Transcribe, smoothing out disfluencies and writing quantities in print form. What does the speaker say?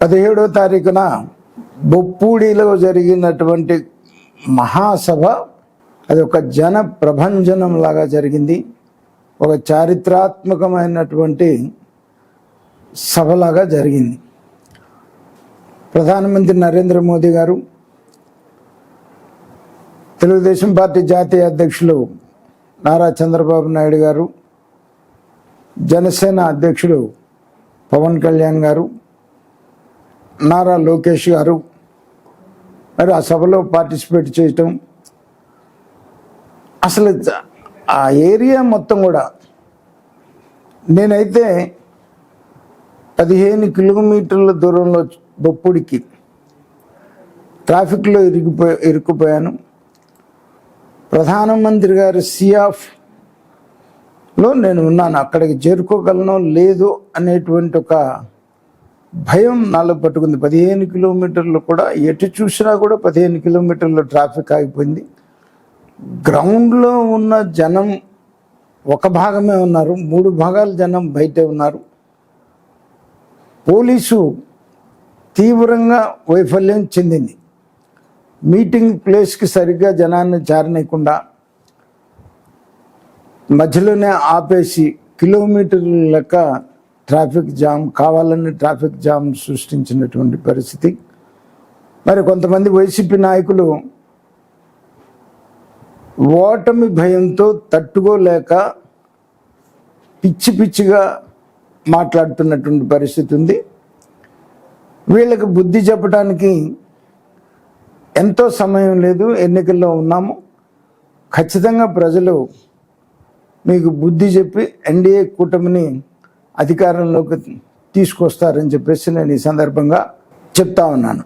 17వ తారీఖున బొప్పూడిలో జరిగినటువంటి మహాసభ అది ఒక జన ప్రభంజనం లాగా జరిగింది. ఒక చారిత్రాత్మకమైనటువంటి సభలాగా జరిగింది. ప్రధానమంత్రి నరేంద్ర మోదీ గారు, తెలుగుదేశం పార్టీ జాతీయ అధ్యక్షులు నారా చంద్రబాబు నాయుడు గారు, జనసేన అధ్యక్షుడు పవన్ కళ్యాణ్ గారు, నారా లోకేష్ గారు మరి ఆ సభలో పార్టిసిపేట్ చేయటం, అసలు ఆ ఏరియా మొత్తం కూడా నేనైతే 15 కిలోమీటర్ల దూరంలో బొప్పుడికి ట్రాఫిక్లో ఇరుక్కుపోయాను. ప్రధానమంత్రి గారి సియాఫ్లో నేను ఉన్నాను. అక్కడికి చేరుకోగలను లేదు అనేటువంటి ఒక భయం నాలో పట్టుకుంది. 15 కిలోమీటర్లు కూడా ఎటు చూసినా కూడా 15 కిలోమీటర్లు ట్రాఫిక్ ఆగిపోయింది. గ్రౌండ్లో ఉన్న జనం ఒక భాగమే ఉన్నారు, 3 భాగాల జనం బయటే ఉన్నారు. పోలీసు తీవ్రంగా వైఫల్యం చెందింది. మీటింగ్ ప్లేస్కి సరిగ్గా జనాన్ని చేరనీయకుండా మధ్యలోనే ఆపేసి కిలోమీటర్ల లెక్క ట్రాఫిక్ జామ్, కావాలని ట్రాఫిక్ జామ్ సృష్టించినటువంటి పరిస్థితి. మరి కొంతమంది వైసీపీ నాయకులు ఓటమి భయంతో తట్టుకోలేక పిచ్చి పిచ్చిగా మాట్లాడుతున్నటువంటి పరిస్థితి ఉంది. వీళ్ళకి బుద్ధి చెప్పడానికి ఎంతో సమయం లేదు, ఎన్నికల్లో ఉన్నాము. ఖచ్చితంగా ప్రజలు మీకు బుద్ధి చెప్పి ఎన్డీఏ కూటమిని అధికారంలోకి తీసుకొస్తారని చెప్పేసి నేను ఈ సందర్భంగా చెప్తా ఉన్నాను.